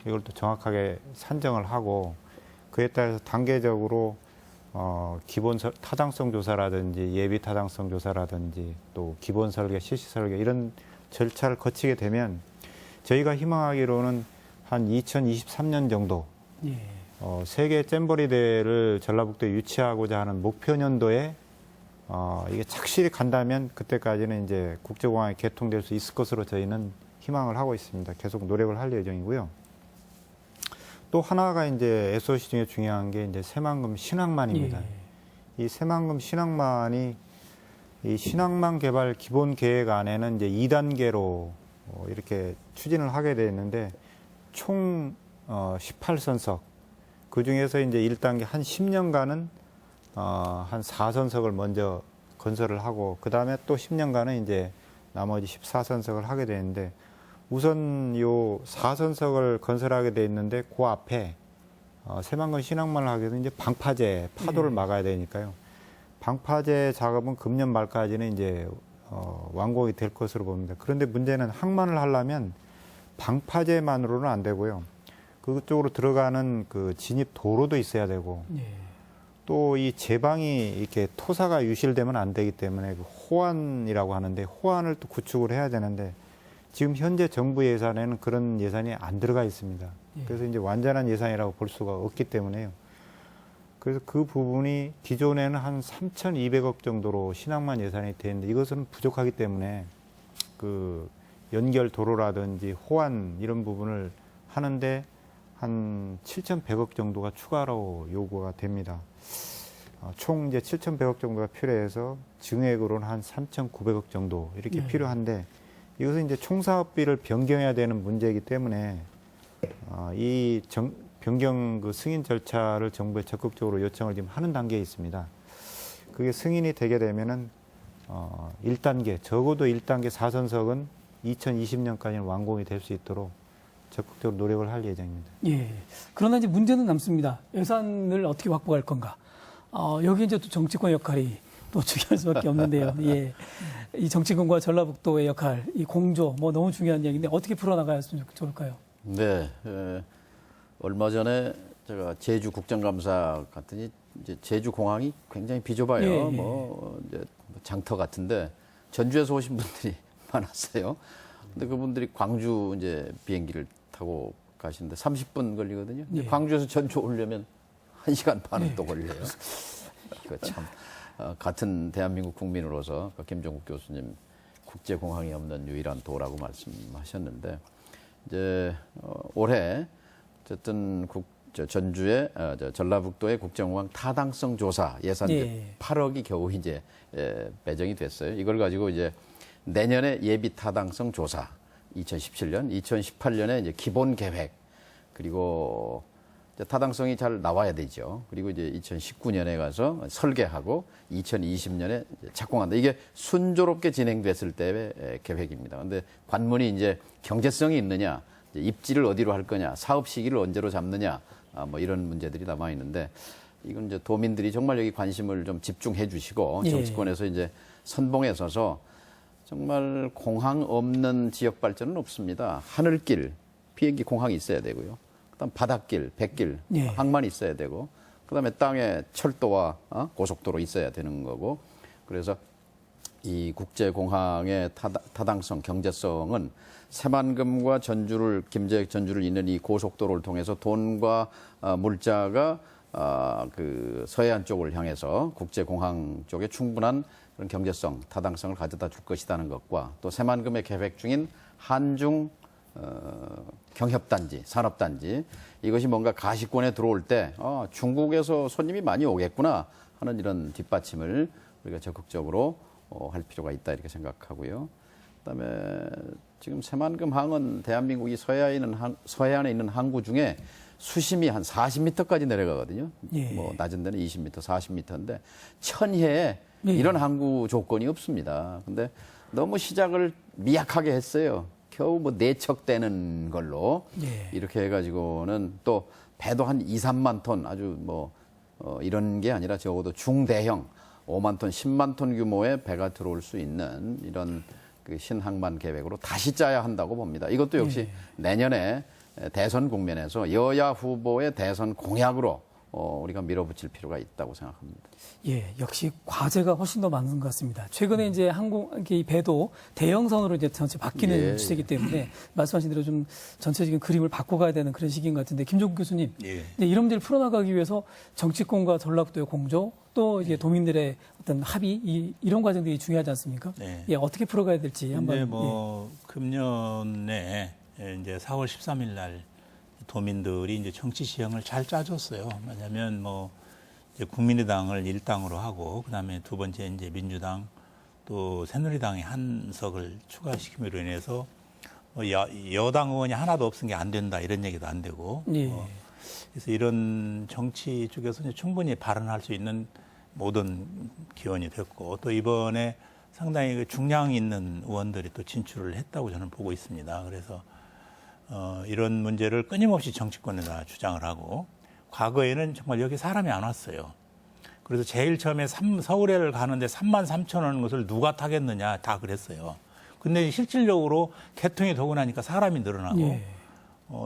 이걸 또 정확하게 산정을 하고 그에 따라서 단계적으로 기본 타당성 조사라든지 예비 타당성 조사라든지 또 기본 설계, 실시 설계 이런 절차를 거치게 되면 저희가 희망하기로는 한 2023년 정도 예. 세계 잼버리 대회를 전라북도에 유치하고자 하는 목표 년도에 이게 착실히 간다면 그때까지는 이제 국제공항이 개통될 수 있을 것으로 저희는 희망을 하고 있습니다. 계속 노력을 할 예정이고요. 또 하나가 이제 SOC 중에 중요한 게 이제 새만금 신항만입니다. 예. 이 새만금 신항만이 이 신항만 개발 기본 계획 안에는 이제 2단계로 이렇게 추진을 하게 되어 있는데 총 18선석 그 중에서 이제 1단계 한 10년간은 한 4선석을 먼저 건설을 하고 그 다음에 또 10년간은 이제 나머지 14선석을 하게 되는데 우선 요 4선석을 건설하게 돼 있는데 그 앞에 새만금 신항만을 하게 되면 이제 방파제 파도를 막아야 되니까요. 방파제 작업은 금년 말까지는 이제 완공이 될 것으로 봅니다. 그런데 문제는 항만을 하려면 방파제만으로는 안 되고요. 그쪽으로 들어가는 그 진입 도로도 있어야 되고 예. 또 이 제방이 이렇게 토사가 유실되면 안 되기 때문에 그 호안이라고 하는데 호안을 또 구축을 해야 되는데 지금 현재 정부 예산에는 그런 예산이 안 들어가 있습니다. 예. 그래서 이제 완전한 예산이라고 볼 수가 없기 때문에요. 그래서 그 부분이 기존에는 한 3,200억 정도로 신항만 예산이 되는데 이것은 부족하기 때문에 그 연결 도로라든지 호안 이런 부분을 하는데 한 7,100억 정도가 추가로 요구가 됩니다. 총 이제 7,100억 정도가 필요해서 증액으로는 한 3,900억 정도 이렇게 필요한데 이것은 이제 총사업비를 변경해야 되는 문제이기 때문에 이 변경 그 승인 절차를 정부에 적극적으로 요청을 지금 하는 단계에 있습니다. 그게 승인이 되게 되면은 1단계 적어도 1단계 4선석은 2020년까지는 완공이 될 수 있도록 적극적으로 노력을 할 예정입니다. 예. 그러나 이제 문제는 남습니다. 예산을 어떻게 확보할 건가? 여기 이제 또 정치권 역할이 또 중요할 수밖에 없는데요. 예. 이 정치권과 전라북도의 역할, 이 공조, 뭐 너무 중요한 얘기인데 어떻게 풀어나가야 좋을까요? 네. 얼마 전에 제가 제주 국정감사 갔더니 이제 제주 공항이 굉장히 비좁아요. 예, 예. 이제 장터 같은데 전주에서 오신 분들이 많았어요. 근데 그분들이 광주 이제 비행기를 타고 가시는데 30분 걸리거든요. 예. 광주에서 전주 오려면 1시간 반은 예. 또 걸려요. 이거 참 같은 대한민국 국민으로서 김종국 교수님 국제공항이 없는 유일한 도라고 말씀하셨는데 이제 올해 어쨌든 전주의 전라북도의 국제공항 타당성 조사 예산 예. 8억이 겨우 이제 배정이 됐어요. 이걸 가지고 이제 내년에 예비 타당성 조사 2017년, 2018년에 이제 기본 계획 그리고 이제 타당성이 잘 나와야 되죠. 그리고 이제 2019년에 가서 설계하고 2020년에 착공한다. 이게 순조롭게 진행됐을 때의 계획입니다. 근데 관문이 이제 경제성이 있느냐, 이제 입지를 어디로 할 거냐, 사업 시기를 언제로 잡느냐, 뭐 이런 문제들이 남아 있는데 이건 이제 도민들이 정말 여기 관심을 좀 집중해 주시고 예. 정치권에서 이제 선봉에 서서 정말 공항 없는 지역 발전은 없습니다. 하늘길, 비행기 공항이 있어야 되고요. 그다음 바닷길, 뱃길, 예. 항만 있어야 되고, 그다음에 땅에 철도와 고속도로 있어야 되는 거고, 그래서 이 국제공항의 타당성, 경제성은 새만금과 김제역 전주를 잇는 이 고속도로를 통해서 돈과 물자가 그 서해안 쪽을 향해서 국제공항 쪽에 충분한 그런 경제성, 타당성을 가져다 줄 것이라는 것과 또 새만금에 계획 중인 한중 경협단지, 산업단지 이것이 뭔가 가시권에 들어올 때 중국에서 손님이 많이 오겠구나 하는 이런 뒷받침을 우리가 적극적으로 할 필요가 있다 이렇게 생각하고요. 그다음에 지금 새만금 항은 대한민국이 서해안에 있는 항구 중에 수심이 한 40m까지 내려가거든요. 예. 뭐 낮은 데는 20m, 40m인데 천혜에 예. 이런 항구 조건이 없습니다. 근데 너무 시작을 미약하게 했어요. 겨우 뭐 4척되는 걸로 예. 이렇게 해가지고는 또 배도 한 2, 3만 톤 아주 뭐 이런 게 아니라 적어도 중대형 5만 톤, 10만 톤 규모의 배가 들어올 수 있는 이런 그 신항만 계획으로 다시 짜야 한다고 봅니다. 이것도 역시 내년에 대선 국면에서 여야 후보의 대선 공약으로 우리가 밀어붙일 필요가 있다고 생각합니다. 예, 역시 과제가 훨씬 더 많은 것 같습니다. 최근에 이제 이 배도 대형선으로 이제 전체 바뀌는 예. 추세이기 때문에 말씀하신 대로 좀 전체적인 그림을 바꿔가야 되는 그런 시기인 것 같은데 김종국 교수님, 예. 이런 문제를 풀어나가기 위해서 정치권과 전라북도의 공조 또 이제 도민들의 어떤 합의 이런 과정들이 중요하지 않습니까? 네. 예, 어떻게 풀어가야 될지 한번. 근데 뭐 금년에 이제 4월 13일 날 도민들이 이제 정치 시행을 잘 짜줬어요. 왜냐하면 뭐 이제 국민의당을 1당으로 하고 그다음에 두 번째 이제 민주당 또 새누리당이 한 석을 추가시킴으로 인해서 뭐 여당 의원이 하나도 없은 게 안 된다 이런 얘기도 안 되고. 예. 그래서 이런 정치 쪽에서 이제 충분히 발언할 수 있는 모든 기원이 됐고 또 이번에 상당히 그 중량 있는 의원들이 또 진출을 했다고 저는 보고 있습니다. 그래서 이런 문제를 끊임없이 정치권에다 주장을 하고 과거에는 정말 여기 사람이 안 왔어요. 그래서 제일 처음에 서울에를 가는데 3만 3천 원 것을 누가 타겠느냐 다 그랬어요. 근데 실질적으로 개통이 되고 나니까 사람이 늘어나고 예.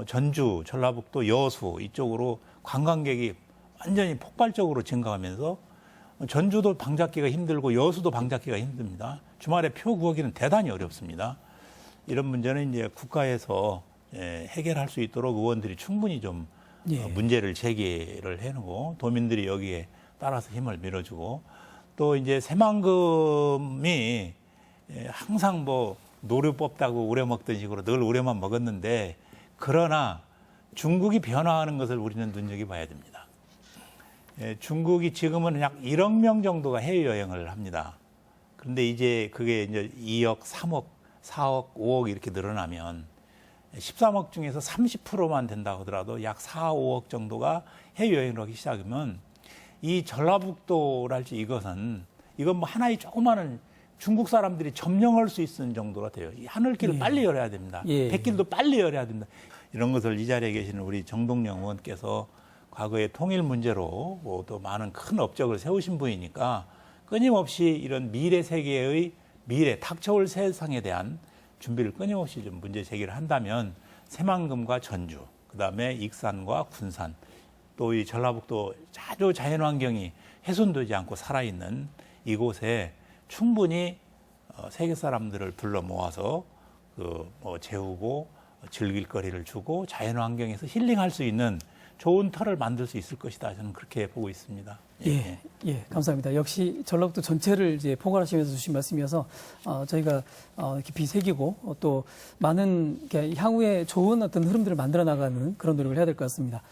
전주, 전라북도, 여수 이쪽으로 관광객이 완전히 폭발적으로 증가하면서 전주도 방 잡기가 힘들고 여수도 방 잡기가 힘듭니다. 주말에 표 구하기는 대단히 어렵습니다. 이런 문제는 이제 국가에서 해결할 수 있도록 의원들이 충분히 좀 예. 문제를 제기를 해놓고 도민들이 여기에 따라서 힘을 밀어주고 또 이제 새만금이 항상 뭐 노루 뽑다고 우려먹던 식으로 늘 우려만 먹었는데 그러나 중국이 변화하는 것을 우리는 눈여겨봐야 됩니다. 중국이 지금은 약 1억 명 정도가 해외여행을 합니다. 그런데 이제 그게 이제 2억, 3억, 4억, 5억 이렇게 늘어나면 13억 중에서 30%만 된다고 하더라도 약 4, 5억 정도가 해외여행을 하기 시작하면 이 전라북도랄지 이건 뭐 하나의 조그마한 중국 사람들이 점령할 수 있는 정도가 돼요. 이 하늘길을 빨리 열어야 됩니다. 예. 백길도 빨리 열어야 됩니다. 이런 것을 이 자리에 계시는 우리 정동영 의원께서 과거의 통일 문제로 또 많은 큰 업적을 세우신 분이니까 끊임없이 이런 미래 세계의 닥쳐올 세상에 대한 준비를 끊임없이 좀 문제 제기를 한다면 새만금과 전주, 그다음에 익산과 군산, 또 이 전라북도 아주 자연환경이 훼손되지 않고 살아있는 이곳에 충분히 세계 사람들을 불러 모아서 재우고 즐길 거리를 주고 자연환경에서 힐링할 수 있는 좋은 터를 만들 수 있을 것이다. 저는 그렇게 보고 있습니다. 예, 예, 감사합니다. 역시 전라북도 전체를 이제 포괄하시면서 주신 말씀이어서 저희가 깊이 새기고 또 많은 이렇게 향후에 좋은 어떤 흐름들을 만들어 나가는 그런 노력을 해야 될 것 같습니다.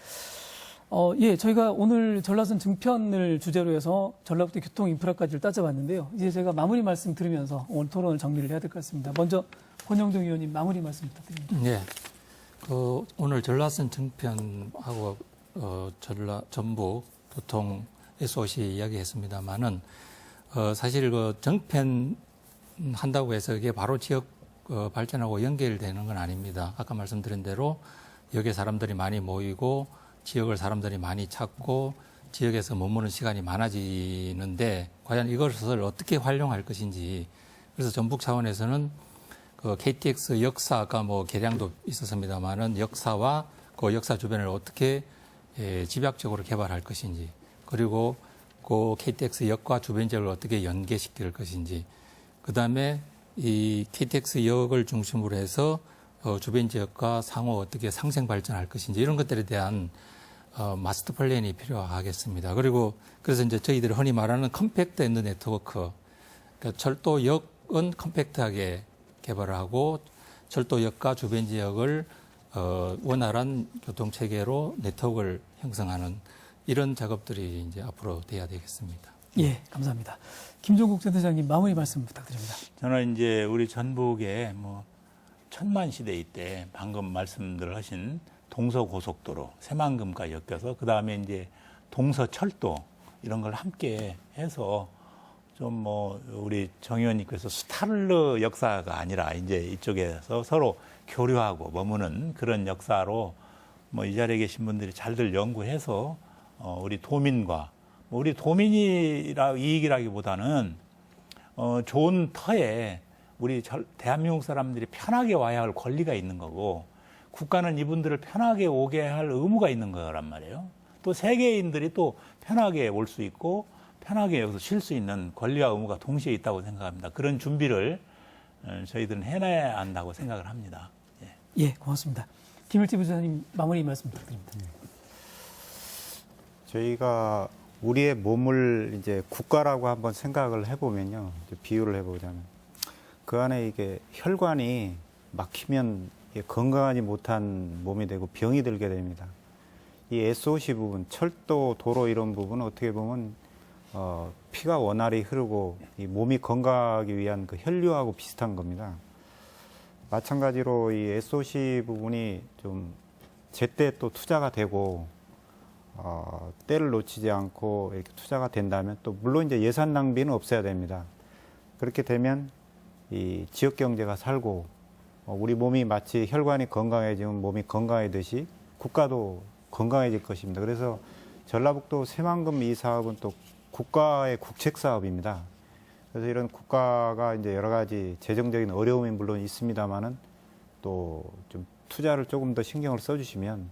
예, 저희가 오늘 전라선 증편을 주제로 해서 전라북도 교통 인프라까지를 따져봤는데요. 이제 제가 마무리 말씀 들으면서 오늘 토론을 정리를 해야 될 것 같습니다. 먼저 권영동 의원님 마무리 말씀 부탁드립니다. 네. 오늘 전라선 증편하고 전북 교통 SOC 이야기했습니다만은 사실 그 정편 한다고 해서 이게 바로 지역 발전하고 연결되는 건 아닙니다. 아까 말씀드린 대로 여기에 사람들이 많이 모이고 지역을 사람들이 많이 찾고 지역에서 머무는 시간이 많아지는데 과연 이것을 어떻게 활용할 것인지 그래서 전북 차원에서는 그 KTX 역사 아까 뭐 계량도 있었습니다만은 역사와 그 역사 주변을 어떻게 집약적으로 개발할 것인지 그리고 그 KTX 역과 주변 지역을 어떻게 연계시킬 것인지 그다음에 이 KTX 역을 중심으로 해서 주변 지역과 상호 어떻게 상생 발전할 것인지 이런 것들에 대한 마스터 플랜이 필요하겠습니다. 그리고 그래서 이제 저희들이 흔히 말하는 컴팩트 앤드 네트워크 그러니까 철도역은 컴팩트하게 개발을 하고 철도역과 주변 지역을 원활한 교통체계로 네트워크를 형성하는 이런 작업들이 이제 앞으로 돼야 되겠습니다. 예, 감사합니다. 김종국 전 대장님 마무리 말씀 부탁드립니다. 저는 이제 우리 전북의 뭐 천만 시대 때 방금 말씀들 하신 동서고속도로 새만금까지 엮여서 그 다음에 이제 동서철도 이런 걸 함께 해서 좀 뭐 우리 정 의원님께서 스타르 역사가 아니라 이제 이쪽에서 서로 교류하고 머무는 그런 역사로 뭐 이 자리에 계신 분들이 잘들 연구해서 우리 도민과 우리 도민이라 이익이라기보다는 좋은 터에 우리 대한민국 사람들이 편하게 와야 할 권리가 있는 거고 국가는 이분들을 편하게 오게 할 의무가 있는 거란 말이에요. 또 세계인들이 또 편하게 올 수 있고 편하게 여기서 쉴 수 있는 권리와 의무가 동시에 있다고 생각합니다. 그런 준비를 저희들은 해내야 한다고 생각을 합니다. 예, 고맙습니다. 김일태 부장님 마무리 말씀 부탁드립니다. 저희가 우리의 몸을 이제 국가라고 한번 생각을 해보면요. 이제 비유를 해보자면 그 안에 이게 혈관이 막히면 건강하지 못한 몸이 되고 병이 들게 됩니다. 이 SOC 부분, 철도, 도로 이런 부분은 어떻게 보면 피가 원활히 흐르고 이 몸이 건강하기 위한 그 혈류하고 비슷한 겁니다. 마찬가지로 이 SOC 부분이 좀 제때 또 투자가 되고 때를 놓치지 않고 이렇게 투자가 된다면 또 물론 이제 예산 낭비는 없어야 됩니다. 그렇게 되면 이 지역 경제가 살고 우리 몸이 마치 혈관이 건강해지면 몸이 건강해지듯이 국가도 건강해질 것입니다. 그래서 전라북도 새만금 이 사업은 또 국가의 국책 사업입니다. 그래서 이런 국가가 이제 여러 가지 재정적인 어려움이 물론 있습니다만은 또 좀 투자를 조금 더 신경을 써주시면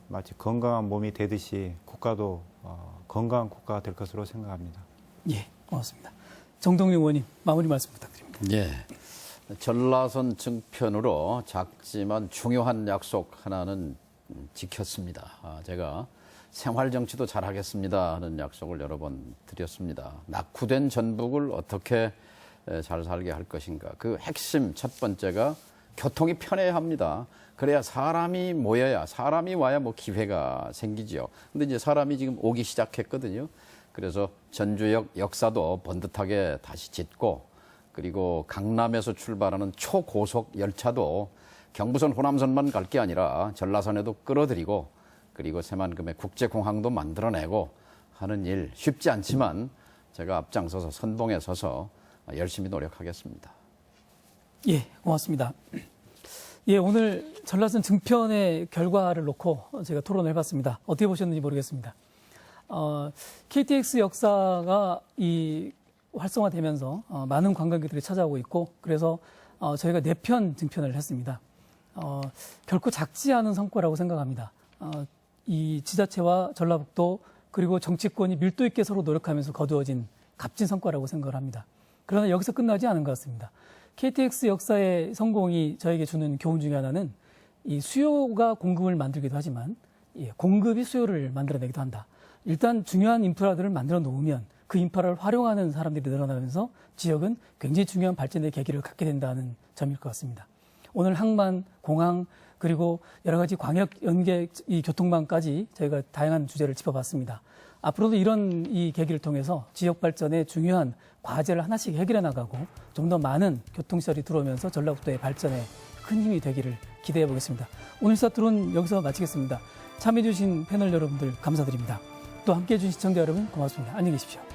마치 건강한 몸이 되듯이 국가도 건강한 국가가 될 것으로 생각합니다. 예, 고맙습니다. 정동영 의원님 마무리 말씀 부탁드립니다. 예. 전라선 증편으로 작지만 중요한 약속 하나는 지켰습니다. 제가 생활정치도 잘하겠습니다 하는 약속을 여러 번 드렸습니다. 낙후된 전북을 어떻게 잘 살게 할 것인가. 그 핵심 첫 번째가 교통이 편해야 합니다. 그래야 사람이 모여야 사람이 와야 뭐 기회가 생기지요. 근데 이제 사람이 지금 오기 시작했거든요. 그래서 전주역 역사도 번듯하게 다시 짓고 그리고 강남에서 출발하는 초고속 열차도 경부선 호남선만 갈 게 아니라 전라선에도 끌어들이고 그리고 새만금의 국제공항도 만들어내고 하는 일 쉽지 않지만 제가 앞장서서 선봉에 서서 열심히 노력하겠습니다. 예, 고맙습니다. 예, 오늘 전라선 증편의 결과를 놓고 제가 토론을 해봤습니다. 어떻게 보셨는지 모르겠습니다. KTX 역사가 활성화되면서 많은 관광객들이 찾아오고 있고 그래서 저희가 4편 증편을 했습니다. 결코 작지 않은 성과라고 생각합니다. 이 지자체와 전라북도 그리고 정치권이 밀도 있게 서로 노력하면서 거두어진 값진 성과라고 생각을 합니다. 그러나 여기서 끝나지 않은 것 같습니다. KTX 역사의 성공이 저에게 주는 교훈 중에 하나는 이 수요가 공급을 만들기도 하지만 공급이 수요를 만들어내기도 한다. 일단 중요한 인프라들을 만들어 놓으면 그 인프라를 활용하는 사람들이 늘어나면서 지역은 굉장히 중요한 발전의 계기를 갖게 된다는 점일 것 같습니다. 오늘 항만, 공항, 그리고 여러 가지 광역 연계 이 교통망까지 저희가 다양한 주제를 짚어봤습니다. 앞으로도 이런 이 계기를 통해서 지역 발전의 중요한 과제를 하나씩 해결해 나가고 좀 더 많은 교통시설이 들어오면서 전라북도의 발전에 큰 힘이 되기를 기대해 보겠습니다. 오늘 시사토론 여기서 마치겠습니다. 참여해 주신 패널 여러분들 감사드립니다. 또 함께해 주신 시청자 여러분 고맙습니다. 안녕히 계십시오.